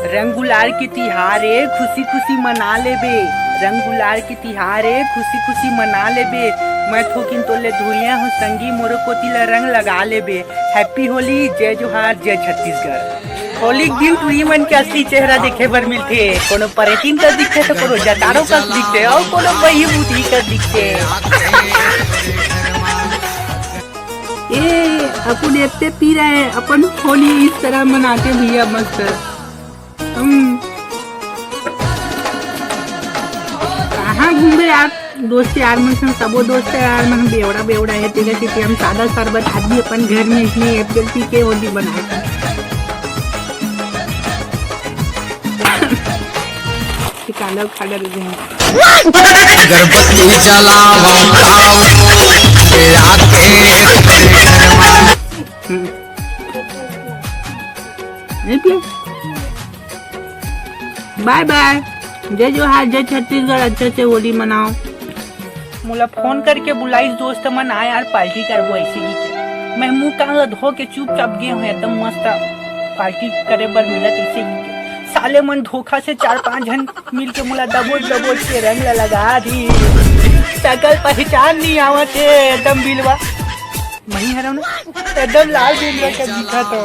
रंग गुलाल के तिहार है, खुशी खुशी मना लेबे। रंग गुलाल के तिहार है, खुशी खुशी मना लेबे। मैं थोकिन तोले धुरिया हूँ संगी, मोरो कोतिला रंग लगा लेबे। हैप्पी होली, जय जोहार, जय छत्तीसगढ़। होली के दिन तुही मन के असली चेहरा देखे बर मिलथे। कोनो पर्यटन का दिखते तो कोनो जतारो का दिखते और कोनो बही बुद्धि का दिखते। ए अपन इतने पी रहे हैं, अपन होली इस तरह मनाते भैया मस्त। कहाँ घूमे यार दोस्त यार मन संग, सबो दोस्त यार मन बेवड़ा बेवड़ा है तेरे से हम सादा शरबत आदमी अपन घर में इसलिए एप्पल पी के होली बनाए। काला खाड़ा दे गर्भवती जलाओ बाय बाय, जय जोहार, जय छत्तीसगढ़। अच्छे से होली मनाओ। मोला फोन करके बुलाई दोस्त मन आए यार पार्टी करबो ऐसे ही। मैं मुँह कहाँ धो के चुपचाप गए हुए एकदम मस्त पार्टी करे बर मिलत ऐसे ही। साले मन धोखा से 4-5 जन मिल के मोला दबोच दबोच के रंग लगा दी। सकल पहचान नहीं आवत है एकदम बिलवा वही हरम ना एकदम लाल बिलवा का दिखा तो।